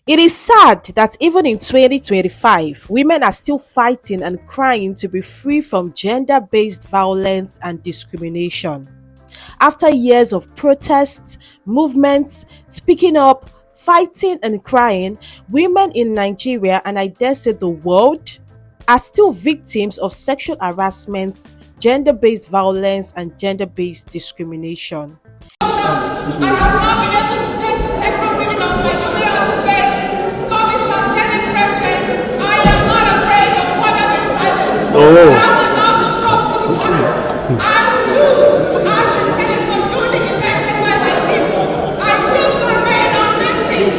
It is sad that even in 2025, women are still fighting and crying to be free from gender based violence and discrimination. After years of protests, movements, speaking up, fighting, and crying, women in Nigeria, and I dare say the world, are still victims of sexual harassment, gender based violence, and gender based discrimination. I have not been able to take the second reading of my numerous debates. So, Mr. Senate President, I am not afraid of further being silent. I will not be shocked to the core. I choose, as the senator duly elected by my people, I choose to remain on this seat.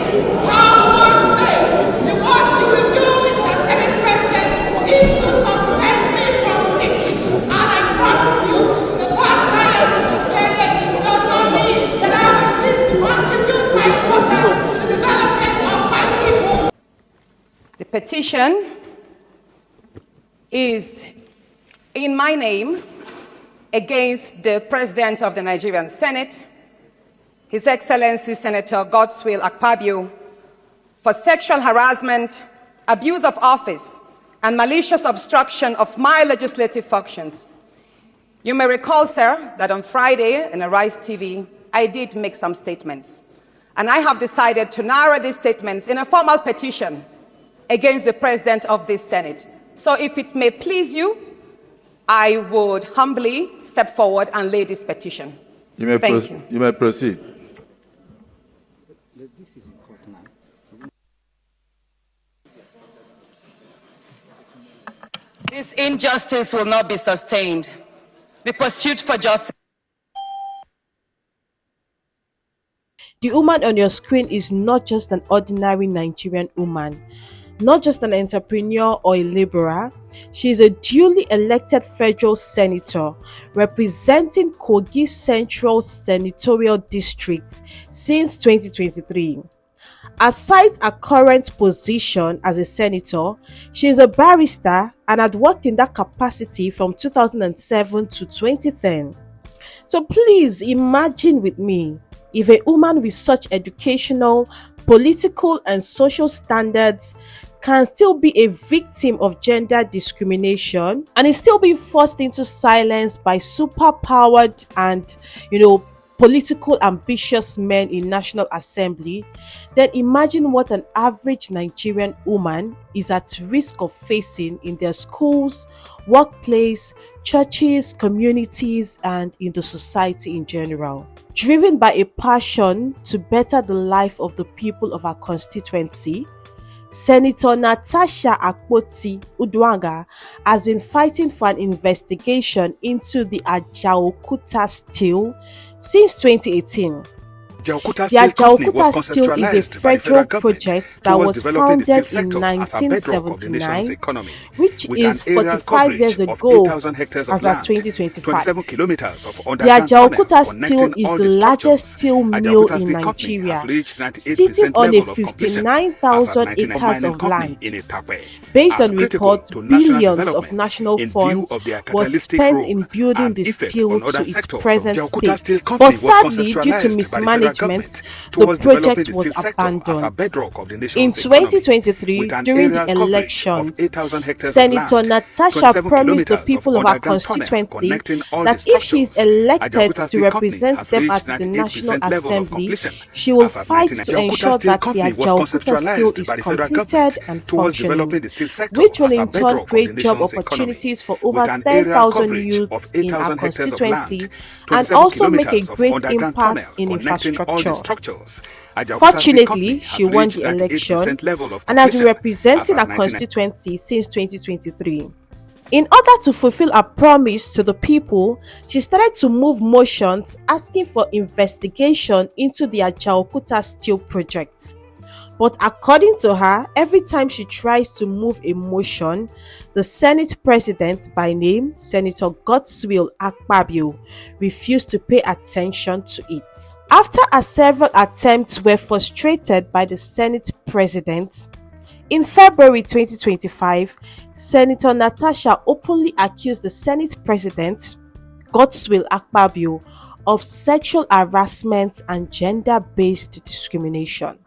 Come what may. The worst you will do, Mr. Senate President, is to suspend me from sitting. And I promise you, the fact that I am suspended does not mean that I will cease to contribute my quota to the development of my people. The petition is in my name against the President of the Nigerian Senate, His Excellency Senator GODSWILL AKPABIO, for sexual harassment, abuse of office, and malicious obstruction of my legislative functions. You may recall, sir, that on Friday in Arise TV, I did make some statements. And I have decided to narrow these statements in a formal petition against the President of this Senate. So if it may please you, I would humbly step forward and lay this petition. Thank you. You may proceed. This injustice will not be sustained. The pursuit for justice. The woman on your screen is not just an ordinary Nigerian woman, not just an entrepreneur or a laborer. She is a duly elected federal senator representing Kogi Central Senatorial District since 2023. Aside her current position as a senator, she is a barrister and had worked in that capacity from 2007 to 2010. So please imagine with me if a woman with such educational, political, and social standards can still be a victim of gender discrimination and is still being forced into silence by superpowered and, political ambitious men in National Assembly, then imagine what an average Nigerian woman is at risk of facing in their schools, workplace, churches, communities, and in the society in general. Driven by a passion to better the life of the people of our constituency, Senator Natasha Udwanga has been fighting for an investigation into the Ajaokuta Steel since 2018. The Ajaokuta Steel is a federal project that was founded in 1979, which is 45 years ago as at 2025. The Ajaokuta Steel is the largest steel mill in Nigeria, sitting on a 59,000 acres of land. Based on reports, billions of national funds was spent in building the steel to its present state. But sadly, due to mismanagement, the project was abandoned. In 2023, during the elections, Senator Natasha promised the people of our constituency that if she is elected to represent them at the National Assembly, she will fight to ensure that the Ajaokuta Steel is completed and functioning, which will in turn create job opportunities for over 10,000 youths in our constituency and also make a great impact in infrastructure. Fortunately, she won the election and has been representing her constituency since 2023. In order to fulfill her promise to the people, she started to move motions asking for investigation into the Ajaokuta Steel project. But according to her, every time she tries to move a motion, the Senate President, by name Senator GODSWILL AKPABIO, refused to pay attention to it. After her several attempts were frustrated by the Senate President, in February 2025, Senator Natasha openly accused the Senate President, GODSWILL AKPABIO, of sexual harassment and gender-based discrimination.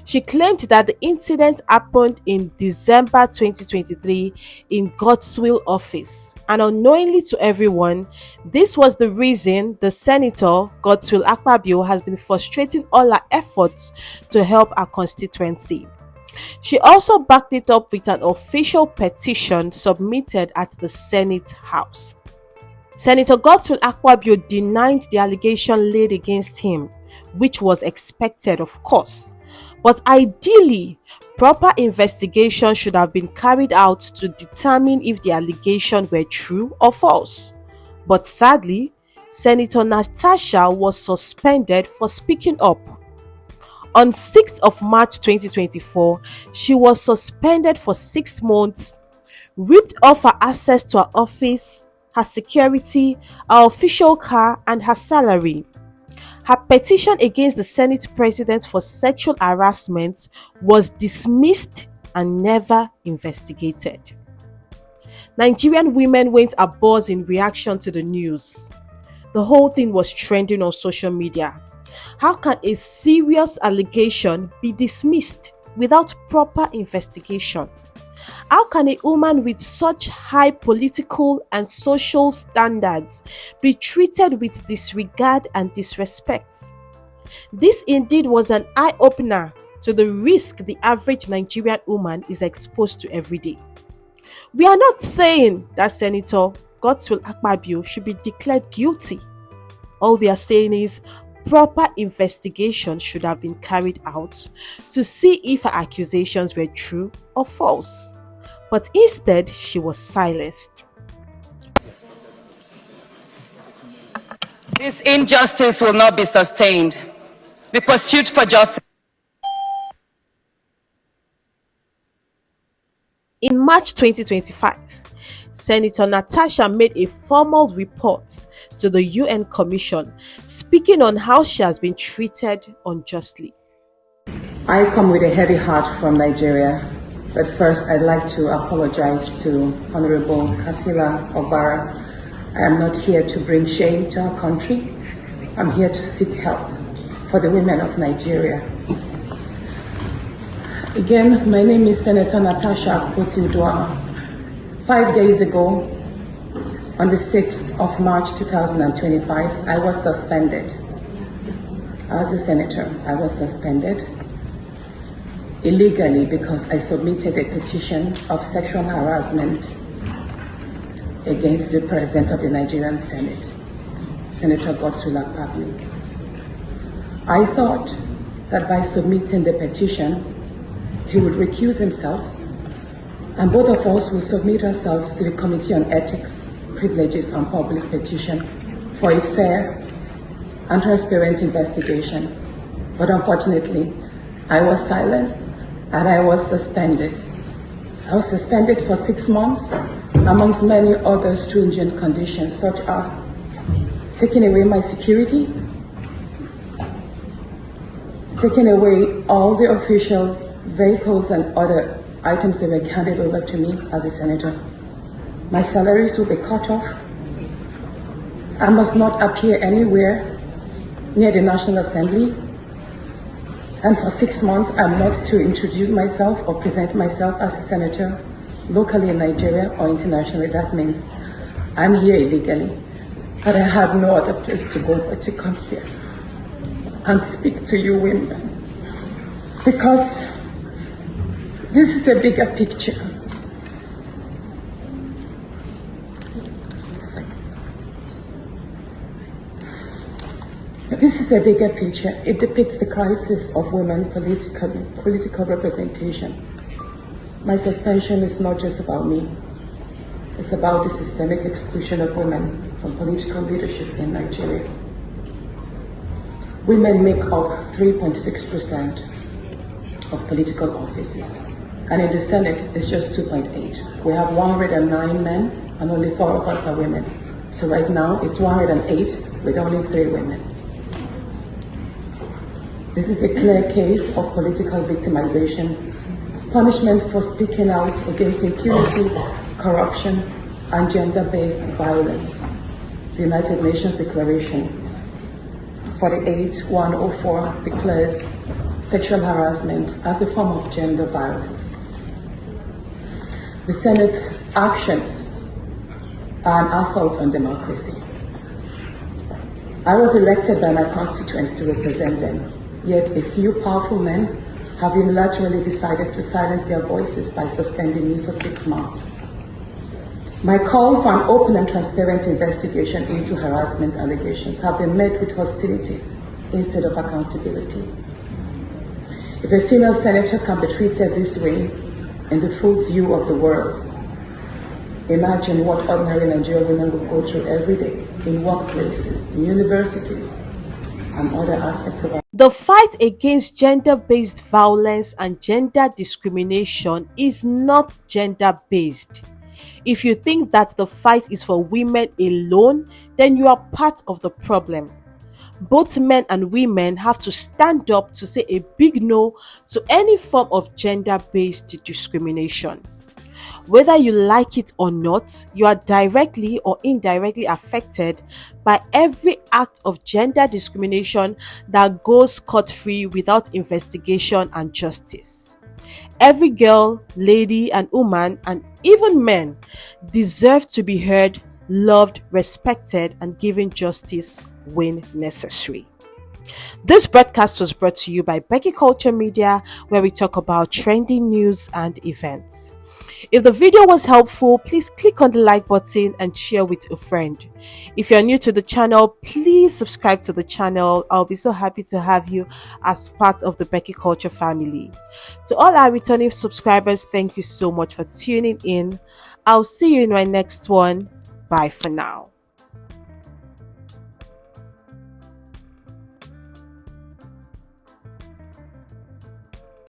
She claimed that the incident happened in December 2023 in GODSWILL office, and unknowingly to everyone, this was the reason the senator, GODSWILL AKPABIO, has been frustrating all her efforts to help her constituency. She also backed it up with an official petition submitted at the Senate House. Senator GODSWILL AKPABIO denied the allegation laid against him, which was expected, of course. But ideally, proper investigation should have been carried out to determine if the allegation were true or false. But sadly, Senator Natasha was suspended for speaking up. On 6th of March 2024, she was suspended for 6 months, ripped off her access to her office, her security, her official car, and her salary. Her petition against the Senate President for sexual harassment was dismissed and never investigated. Nigerian women went abuzz in reaction to the news. The whole thing was trending on social media. How can a serious allegation be dismissed without proper investigation? How can a woman with such high political and social standards be treated with disregard and disrespect? This indeed was an eye-opener to the risk the average Nigerian woman is exposed to every day. We are not saying that Senator GODSWILL AKPABIO should be declared guilty. All we are saying is proper investigation should have been carried out to see if her accusations were true or false. But instead, she was silenced. This injustice will not be sustained. The pursuit for justice. In March 2025, Senator Natasha made a formal report to the UN Commission, speaking on how she has been treated unjustly. I come with a heavy heart from Nigeria, but first I'd like to apologize to Honorable Kathira Obara. I am not here to bring shame to our country. I'm here to seek help for the women of Nigeria. Again, my name is Senator Natasha Akpoti-Uduaghan. 5 days ago, on the 6th of March 2025, I was suspended. As a senator, I was suspended illegally because I submitted a petition of sexual harassment against the President of the Nigerian Senate, Senator GODSWILL AKPABIO. I thought that by submitting the petition, he would recuse himself, and both of us will submit ourselves to the Committee on Ethics, Privileges and Public Petition for a fair and transparent investigation. But unfortunately, I was silenced and I was suspended. I was suspended for 6 months, amongst many other stringent conditions, such as taking away my security, taking away all the officials, vehicles, and other items that were handed over to me as a senator. My salaries will be cut off. I must not appear anywhere near the National Assembly. And for 6 months, I'm not to introduce myself or present myself as a senator locally in Nigeria or internationally. That means I'm here illegally, but I have no other place to go but to come here and speak to you women, because this is a bigger picture. This is a bigger picture. It depicts the crisis of women political representation. My suspension is not just about me. It's about the systemic exclusion of women from political leadership in Nigeria. Women make up 3.6% of political offices, and in the Senate, it's just 2.8. We have 109 men, and only 4 of us are women. So right now, it's 108 with only 3 women. This is a clear case of political victimization, punishment for speaking out against impunity, corruption, and gender-based violence. The United Nations Declaration 48/104 declares sexual harassment as a form of gender violence. The Senate's actions are an assault on democracy. I was elected by my constituents to represent them, yet a few powerful men have unilaterally decided to silence their voices by suspending me for 6 months. My call for an open and transparent investigation into harassment allegations have been met with hostility instead of accountability. If a female senator can be treated this way in the full view of the world, imagine what ordinary Nigerian women will go through every day in workplaces, in universities, and other aspects of our. The fight against gender-based violence and gender discrimination is not gender-based. If you think that the fight is for women alone, then you are part of the problem. Both men and women have to stand up to say a big no to any form of gender-based discrimination. Whether you like it or not, you are directly or indirectly affected by every act of gender discrimination that goes scot-free without investigation and justice. Every girl, lady, and woman, and even men deserve to be heard, loved, respected, and given justice when necessary. This broadcast was brought to you by Becky Culture Media, where we talk about trending news and events. If the video was helpful, please click on the like button and share with a friend. If you're new to the channel, please subscribe to the channel. I'll be so happy to have you as part of the Becky Culture family. To all our returning subscribers, thank you so much for tuning in. I'll see you in my next one. Bye for now.